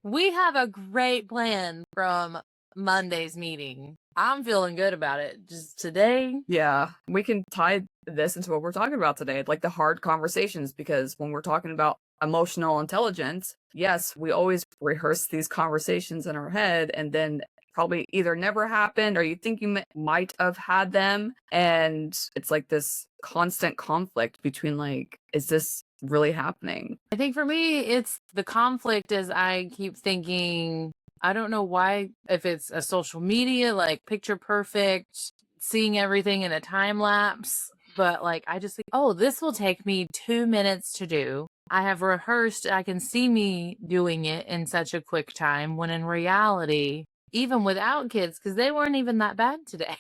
We have a great plan from Monday's meeting. I'm feeling good about it. Just today. Yeah, we can tie this into what we're talking about today, like the hard conversations, because when we're talking about emotional intelligence, yes, we always rehearse these conversations in our head and then probably either never happened or you think you might have had them. And it's like this constant conflict between like, is this really happening? I think for me, it's the conflict as I keep thinking, I don't know why, if it's a social media, like picture perfect, seeing everything in a time lapse, but like I just think, oh, this will take me 2 minutes to do. I have rehearsed, I can see me doing it in such a quick time when in reality, even without kids, because they weren't even that bad today.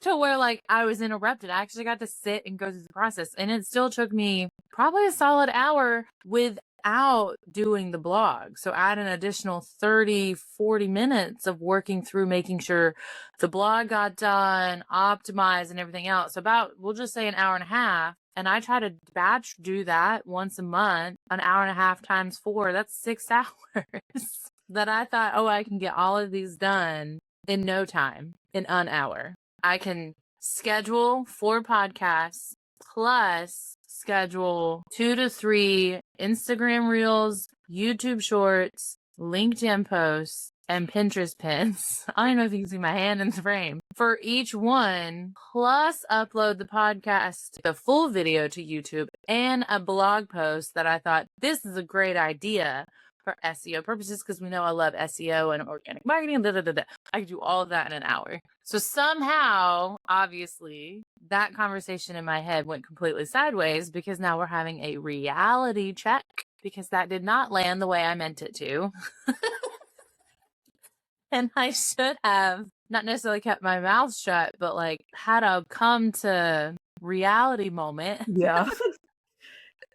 To where like I was interrupted. I actually got to sit and go through the process. And it still took me probably a solid hour without doing the blog. So add an additional 30, 40 minutes of working through making sure the blog got done, optimized, and everything else. About, we'll just say an hour and a half. And I try to batch do that once a month, an hour and a half times 4. That's 6 hours that I thought, oh, I can get all of these done in no time, in an hour. I can schedule 4 podcasts plus schedule 2 to 3 Instagram reels, YouTube shorts, LinkedIn posts, and Pinterest pins. I don't know if you can see my hand in the frame for each one, plus upload the podcast, the full video to YouTube, and a blog post that I thought this is a great idea for SEO purposes because we know I love SEO and organic marketing. I could do all of that in an hour. So somehow, obviously, that conversation in my head went completely sideways because now we're having a reality check because that did not land the way I meant it to. And I should have not necessarily kept my mouth shut, but like had a come to reality moment. Yeah.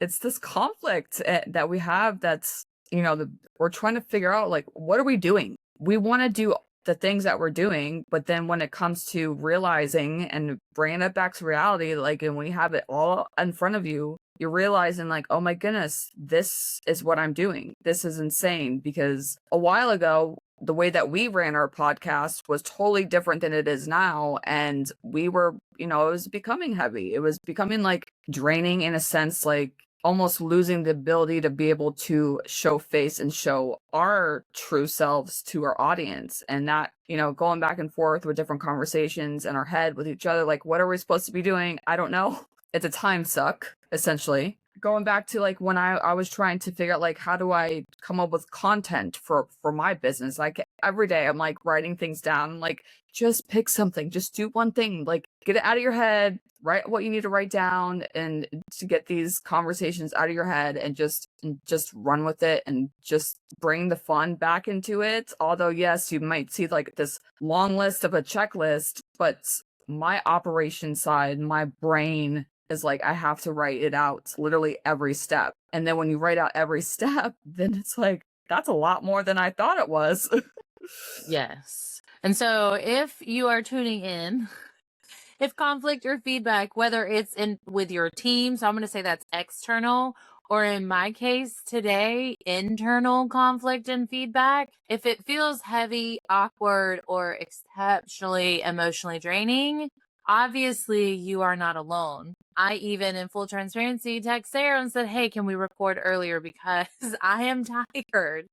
It's this conflict that we have that's, we're trying to figure out like, what are we doing? We want to do the things that we're doing, but then when it comes to realizing and bringing it back to reality, like, and when you have it all in front of you, you're realizing like, oh my goodness, this is what I'm doing. This is insane because a while ago, the way that we ran our podcast was totally different than it is now. And we were, it was becoming heavy. It was becoming like draining in a sense, like almost losing the ability to be able to show face and show our true selves to our audience and not, going back and forth with different conversations in our head with each other. Like, what are we supposed to be doing? I don't know. It's a time suck, essentially. Going back to like when I was trying to figure out like how do I come up with content for my business, like every day I'm like writing things down, like just pick something, just do one thing, like get it out of your head, write what you need to write down and to get these conversations out of your head and just run with it and just bring the fun back into it. Although yes, you might see like this long list of a checklist, but my operation side, my brain is like, I have to write it out literally every step. And then when you write out every step, then it's like, that's a lot more than I thought it was. Yes. And so if you are tuning in, if conflict or feedback, whether it's in with your team, so I'm going to say that's external, or in my case today, internal conflict and feedback, if it feels heavy, awkward, or exceptionally emotionally draining, obviously you are not alone. I even, in full transparency, text Sarah and said, hey, can we record earlier because I am tired.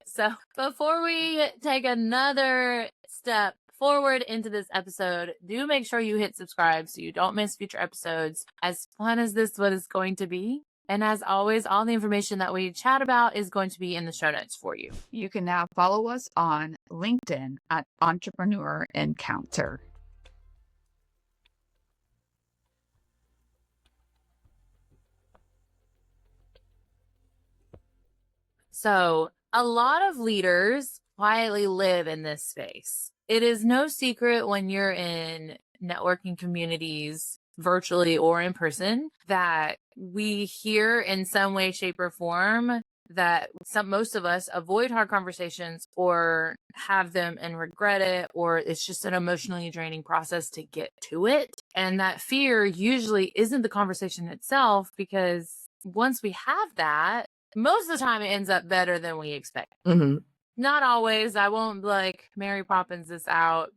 So before we take another step forward into this episode, do make sure you hit subscribe so you don't miss future episodes. As fun as this one is going to be. And as always, all the information that we chat about is going to be in the show notes for you. You can now follow us on LinkedIn at Entrepreneur Encounter. So a lot of leaders quietly live in this space. It is no secret when you're in networking communities, virtually or in person, that we hear in some way, shape, or form that most of us avoid hard conversations or have them and regret it, or it's just an emotionally draining process to get to it. And that fear usually isn't the conversation itself, because once we have that, most of the time it ends up better than we expect. Mm-hmm. Not always. I won't like Mary Poppins this out,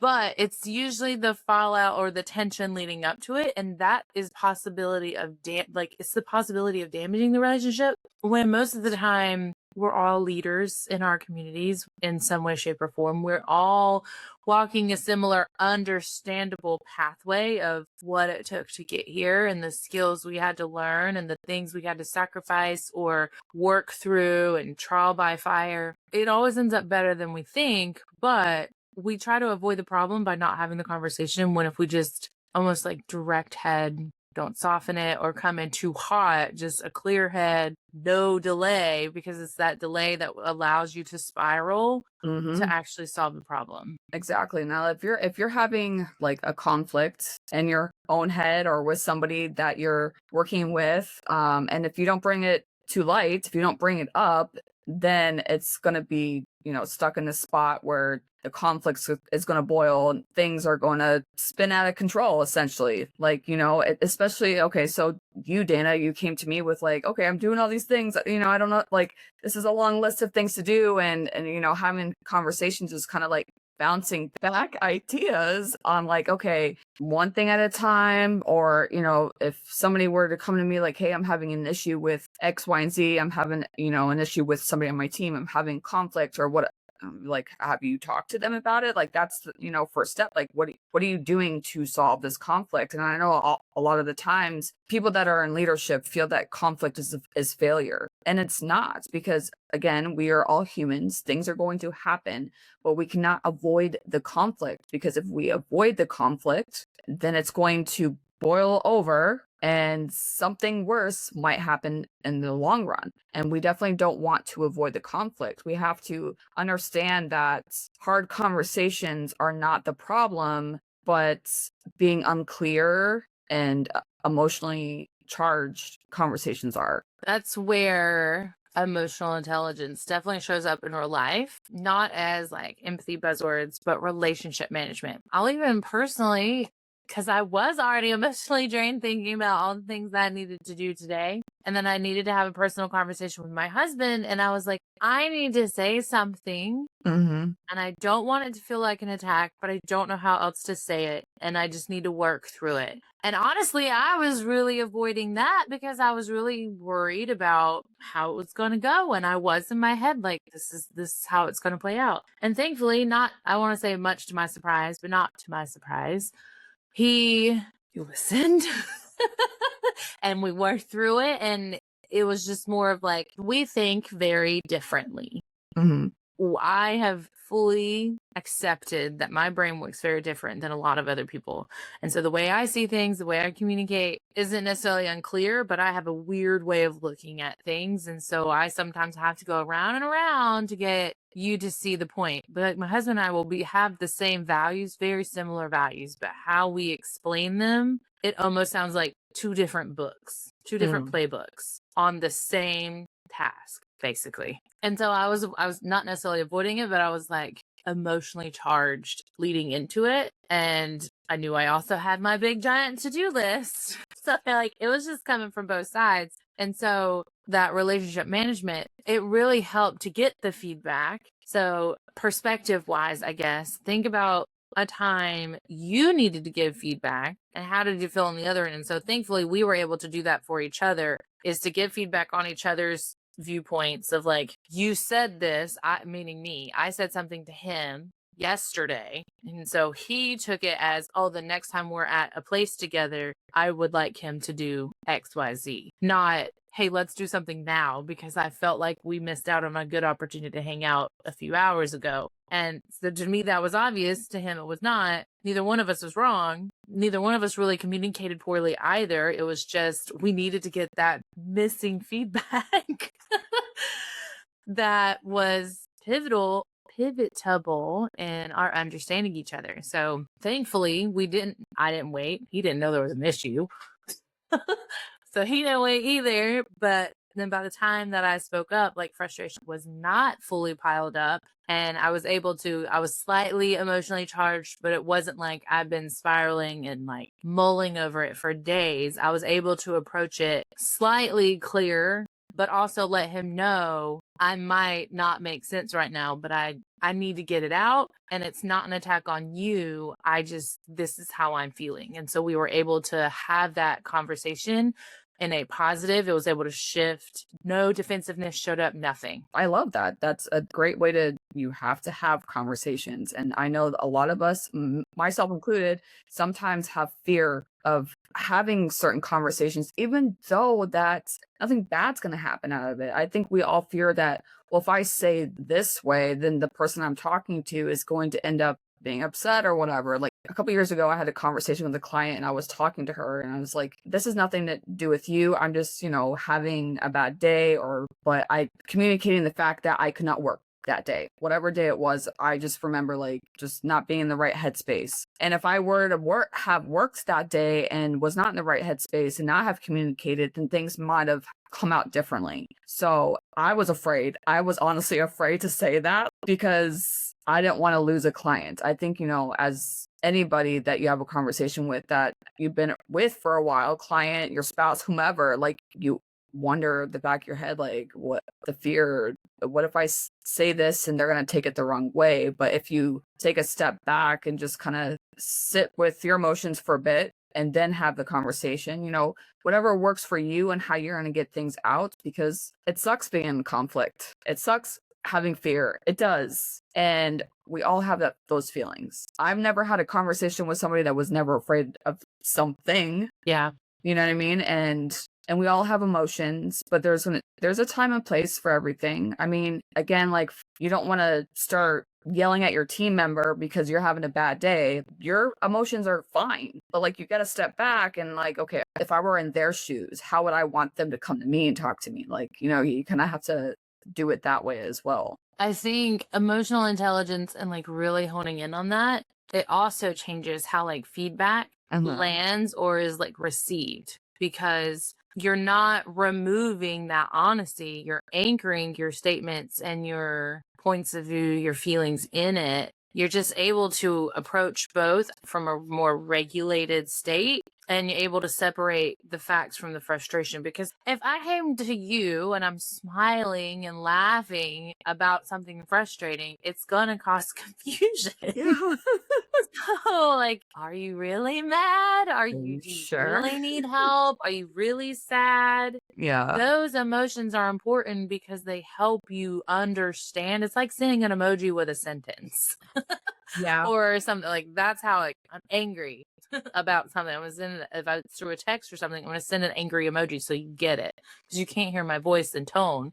but it's usually the fallout or the tension leading up to it. And that is possibility of it's the possibility of damaging the relationship, when most of the time we're all leaders in our communities in some way, shape, or form. We're all walking a similar understandable pathway of what it took to get here and the skills we had to learn and the things we had to sacrifice or work through and trial by fire. It always ends up better than we think, but we try to avoid the problem by not having the conversation, when if we just almost like direct head, don't soften it or come in too hot, just a clear head, no delay, because it's that delay that allows you to spiral to actually solve the problem. Exactly. Now, if you're having like a conflict in your own head or with somebody that you're working with, and if you don't bring it to light, if you don't bring it up, then it's going to be, stuck in this spot where the conflict is going to boil and things are going to spin out of control, essentially. Like, especially, okay, so you, Dana, you came to me with like, okay, I'm doing all these things, I don't know, like, this is a long list of things to do. And having conversations is kind of like bouncing back ideas on like, okay, one thing at a time. Or, if somebody were to come to me like, hey, I'm having an issue with X, Y, and Z, I'm having, an issue with somebody on my team, I'm having conflict, or what, like, have you talked to them about it? Like, that's the, first step. Like, what are you doing to solve this conflict? And I know a lot of the times people that are in leadership feel that conflict is failure, and it's not, because again, we are all humans. Things are going to happen, but we cannot avoid the conflict, because if we avoid the conflict, then it's going to boil over and something worse might happen in the long run. And we definitely don't want to avoid the conflict. We have to understand that hard conversations are not the problem, but being unclear and emotionally charged conversations are. That's where emotional intelligence definitely shows up in real life, not as like empathy buzzwords, but relationship management. I'll even personally, because I was already emotionally drained thinking about all the things that I needed to do today. And then I needed to have a personal conversation with my husband. And I was like, I need to say something. Mm-hmm. And I don't want it to feel like an attack, but I don't know how else to say it. And I just need to work through it. And honestly, I was really avoiding that because I was really worried about how it was going to go. And I was in my head like, this is how it's going to play out. And thankfully, not, I want to say much to my surprise, but not to my surprise, he listened and we worked through it. And it was just more of like, we think very differently. Mm-hmm. I have fully accepted that my brain works very different than a lot of other people. And so the way I see things, the way I communicate isn't necessarily unclear, but I have a weird way of looking at things. And so I sometimes have to go around and around to get you to see the point. But like my husband and I will have the same values, very similar values, but how we explain them, it almost sounds like two different books, two different playbooks on the same task, basically. And so I was not necessarily avoiding it, but I was like emotionally charged leading into it. And I knew I also had my big giant to-do list. So like it was just coming from both sides. And so that relationship management, it really helped to get the feedback. So perspective wise, I guess, think about a time you needed to give feedback and how did you feel on the other end. And so thankfully we were able to do that for each other, is to give feedback on each other's viewpoints of like, you said this, meaning me, I said something to him yesterday. And so he took it as, oh, the next time we're at a place together, I would like him to do XYZ. Not, hey, let's do something now because I felt like we missed out on a good opportunity to hang out a few hours ago. And so to me, that was obvious. To him, it was not. Neither one of us was wrong. Neither one of us really communicated poorly either. It was just we needed to get that missing feedback that was pivotal in our understanding each other. So thankfully, I didn't wait. He didn't know there was an issue. So he didn't wait either. But then by the time that I spoke up, like frustration was not fully piled up. And I was slightly emotionally charged, but it wasn't like I've been spiraling and like mulling over it for days. I was able to approach it slightly clearer but also let him know I might not make sense right now, but I need to get it out, and it's not an attack on you. This is how I'm feeling. And so we were able to have that conversation in a positive. It was able to shift. No defensiveness showed up, nothing. I love that. That's a great way you have to have conversations. And I know a lot of us, myself included, sometimes have fear of having certain conversations, even though that nothing bad's going to happen out of it. I think we all fear that, well, if I say this way, then the person I'm talking to is going to end up being upset or whatever. Like a couple years ago, I had a conversation with a client and I was talking to her and I was like, this is nothing to do with you. I'm just, having a bad day but I communicating the fact that I could not work that day, whatever day it was. I just remember like just not being in the right headspace. And if I were to have worked that day and was not in the right headspace and not have communicated, then things might have come out differently. So I was afraid. I was honestly afraid to say that because I didn't want to lose a client. I think, as anybody that you have a conversation with that you've been with for a while, client, your spouse, whomever, like you wonder the back of your head, like what the fear, what if I say this and they're going to take it the wrong way? But if you take a step back and just kind of sit with your emotions for a bit and then have the conversation, whatever works for you and how you're going to get things out, because it sucks being in conflict. It sucks having fear. It does. And we all have those feelings. I've never had a conversation with somebody that was never afraid of something. Yeah. You know what I mean? And we all have emotions, but there's a time and place for everything. I mean, again, like you don't want to start yelling at your team member because you're having a bad day. Your emotions are fine, but like you got to step back and like, okay, if I were in their shoes, how would I want them to come to me and talk to me? Like, you kind of have to do it that way as well. I think emotional intelligence and like really honing in on that, it also changes how like feedback lands or is like received, because you're not removing that honesty. You're anchoring your statements and your points of view, your feelings in it. You're just able to approach both from a more regulated state, and you're able to separate the facts from the frustration. Because if I came to you and I'm smiling and laughing about something frustrating, it's gonna cause confusion. Yeah. So, like, are you really mad? Do you sure? really need help? Are you really sad? Yeah. Those emotions are important because they help you understand. It's like sending an emoji with a sentence. Yeah. Or something like that's how like I'm angry about something. If I threw a text or something, I'm gonna send an angry emoji so you get it, because you can't hear my voice and tone.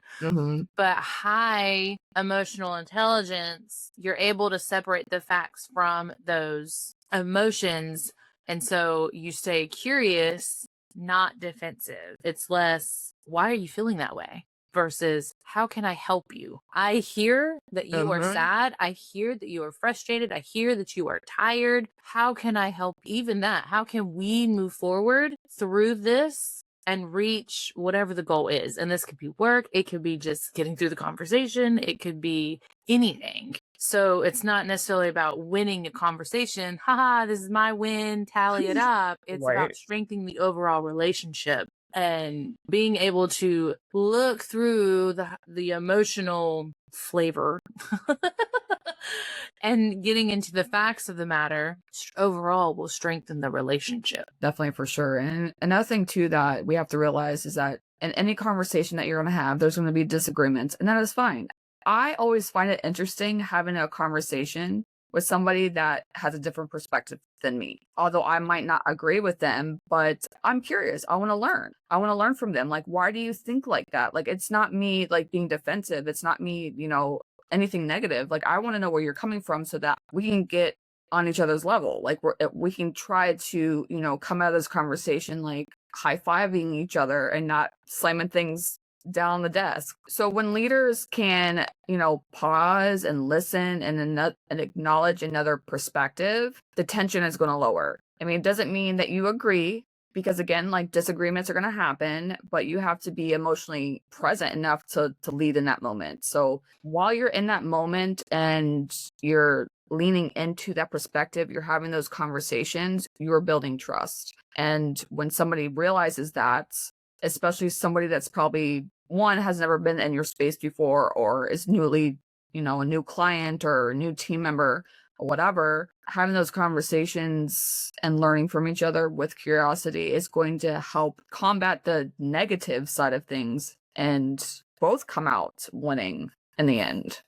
But high emotional intelligence, you're able to separate the facts from those emotions, and so you stay curious, not defensive. It's less, why are you feeling that way? Versus, how can I help you? I hear that you are sad. I hear that you are frustrated. I hear that you are tired. How can I help? Even that, how can we move forward through this and reach whatever the goal is? And this could be work. It could be just getting through the conversation. It could be anything. So it's not necessarily about winning a conversation. Haha, this is my win. Tally it up. It's about strengthening the overall relationship and being able to look through the emotional flavor and getting into the facts of the matter overall will strengthen the relationship. Definitely, for sure. And another thing too that we have to realize is that in any conversation that you're going to have, there's going to be disagreements, and that is fine. I always find it interesting having a conversation with somebody that has a different perspective than me. Although I might not agree with them, but I'm curious. I want to learn. I want to learn from them. Like, why do you think like that? Like, it's not me like being defensive. It's not me, anything negative. Like, I want to know where you're coming from so that we can get on each other's level. Like, we can try to, come out of this conversation like high-fiving each other and not slamming things down on the desk. So when leaders can, pause and listen and acknowledge another perspective, the tension is going to lower. I mean, it doesn't mean that you agree, because again, like disagreements are going to happen, but you have to be emotionally present enough to lead in that moment. So while you're in that moment and you're leaning into that perspective, you're having those conversations, you're building trust. And when somebody realizes that, especially somebody that's probably one has never been in your space before or is newly, a new client or a new team member or whatever, having those conversations and learning from each other with curiosity is going to help combat the negative side of things and both come out winning in the end.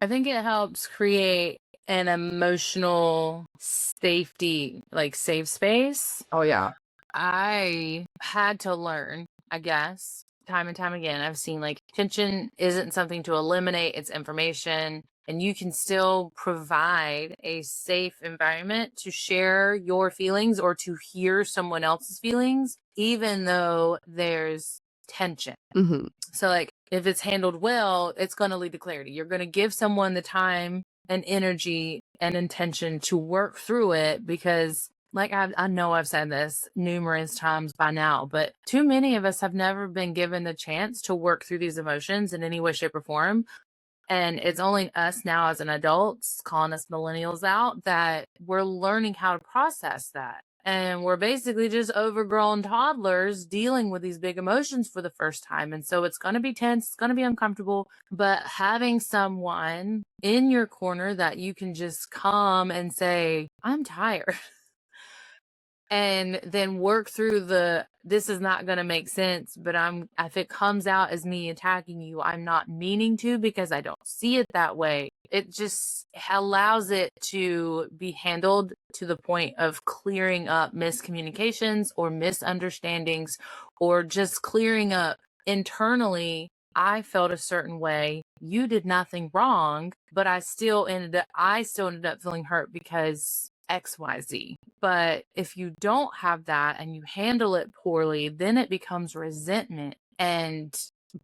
I think it helps create an emotional safety, like safe space. Oh, yeah. I had to learn, I guess, time and time again. I've seen like tension isn't something to eliminate, it's information. And you can still provide a safe environment to share your feelings or to hear someone else's feelings, even though there's tension. Mm-hmm. So, like, if it's handled well, it's going to lead to clarity. You're going to give someone the time and energy and intention to work through it because, like, I know I've said this numerous times by now, but too many of us have never been given the chance to work through these emotions in any way, shape, or form. And it's only us now as an adults, calling us millennials out, that we're learning how to process that. And we're basically just overgrown toddlers dealing with these big emotions for the first time. And so it's going to be tense, it's going to be uncomfortable, but having someone in your corner that you can just come and say, I'm tired. And then work through this is not going to make sense, but if it comes out as me attacking you, I'm not meaning to because I don't see it that way. It just allows it to be handled to the point of clearing up miscommunications or misunderstandings, or just clearing up internally. I felt a certain way. You did nothing wrong, but I still ended up feeling hurt because XYZ. But if you don't have that and you handle it poorly, then it becomes resentment. And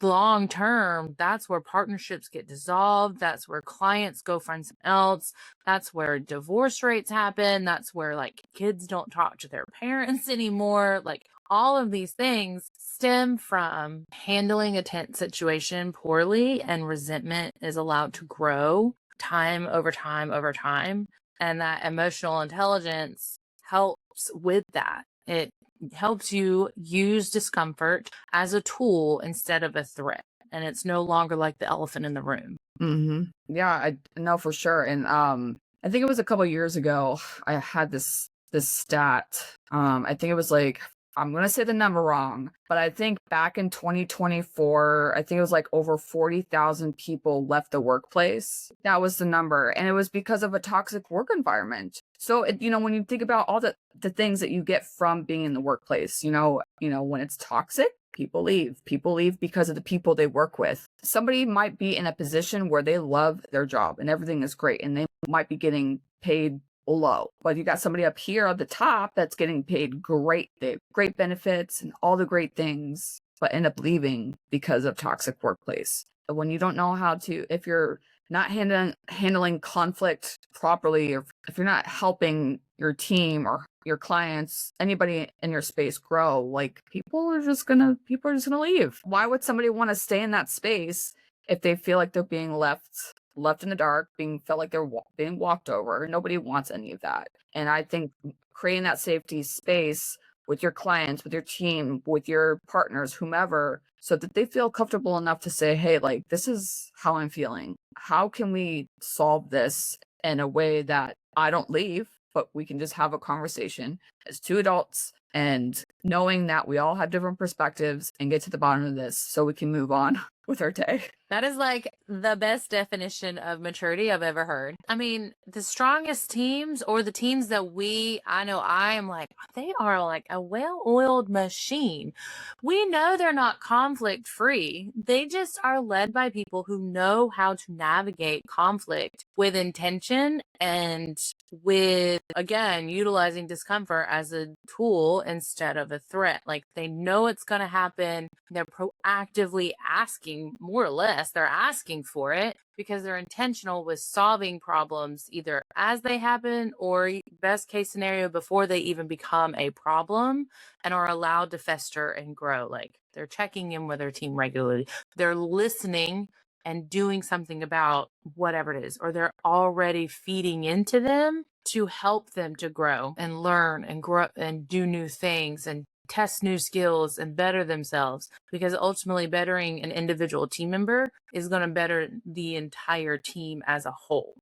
long term, that's where partnerships get dissolved. That's where clients go find something else. That's where divorce rates happen. That's where like kids don't talk to their parents anymore. Like all of these things stem from handling a tense situation poorly, and resentment is allowed to grow time over time over time. And that emotional intelligence helps with that. It helps you use discomfort as a tool instead of a threat. And it's no longer like the elephant in the room. Mm-hmm. Yeah, I know for sure. And I think it was a couple years ago, I had this stat. I think it was like, I'm gonna say the number wrong, but I think back in 2024, I think it was like over 40,000 people left the workplace. That was the number, and it was because of a toxic work environment. So, when you think about all the things that you get from being in the workplace, when it's toxic, people leave. People leave because of the people they work with. Somebody might be in a position where they love their job and everything is great, and they might be getting paid low, but you got somebody up here at the top that's getting paid great. They have great benefits and all the great things, but end up leaving because of toxic workplace. When you don't know how to, if you're not handling conflict properly, or if you're not helping your team or your clients, anybody in your space grow, like people are just gonna leave. Why would somebody want to stay in that space if they feel like they're being left in the dark, felt like they're being walked over? Nobody wants any of that. And I think creating that safety space with your clients, with your team, with your partners, whomever, so that they feel comfortable enough to say, hey, like, this is how I'm feeling. How can we solve this in a way that I don't leave, but we can just have a conversation as two adults, and knowing that we all have different perspectives, and get to the bottom of this so we can move on with our day. That is like the best definition of maturity I've ever heard. I mean, the strongest teams, or the teams that I know I am like, they are like a well-oiled machine. We know they're not conflict free. They just are led by people who know how to navigate conflict with intention and with, again, utilizing discomfort as a tool instead of a threat. Like, they know it's going to happen. They're proactively asking, more or less, they're asking for it because they're intentional with solving problems either as they happen, or best case scenario, before they even become a problem and are allowed to fester and grow. Like, they're checking in with their team regularly. They're listening and doing something about whatever it is, or they're already feeding into them to help them to grow and learn and grow and do new things and test new skills and better themselves, because ultimately bettering an individual team member is going to better the entire team as a whole.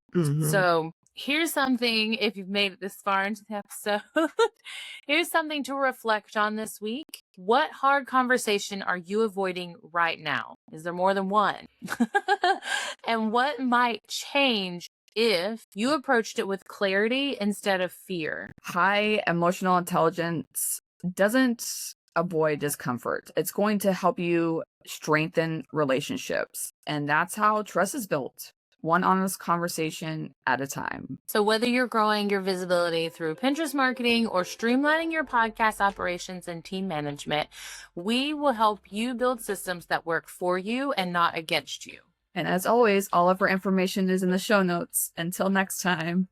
So here's something, if you've made it this far into the episode, here's something to reflect on this week. What hard conversation are you avoiding right now? Is there more than one? And what might change if you approached it with clarity instead of fear? High emotional intelligence doesn't avoid discomfort. It's going to help you strengthen relationships. And that's how trust is built, one honest conversation at a time. So whether you're growing your visibility through Pinterest marketing or streamlining your podcast operations and team management, we will help you build systems that work for you and not against you. And as always, all of our information is in the show notes. Until next time.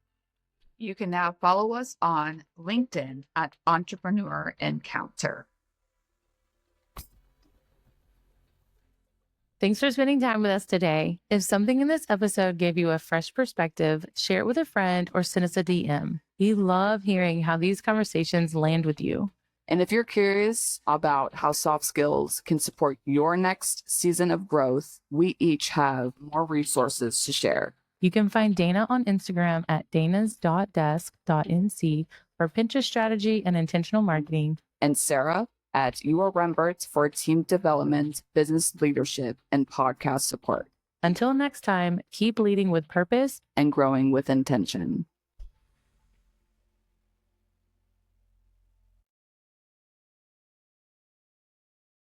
You can now follow us on LinkedIn at Entrepreneur Encounter. Thanks for spending time with us today. If something in this episode gave you a fresh perspective, share it with a friend or send us a DM. We love hearing how these conversations land with you. And if you're curious about how soft skills can support your next season of growth, we each have more resources to share. You can find Dana on Instagram at danas.desk.nc for Pinterest strategy and intentional marketing. And Sarah at UR Rembert for team development, business leadership, and podcast support. Until next time, keep leading with purpose and growing with intention.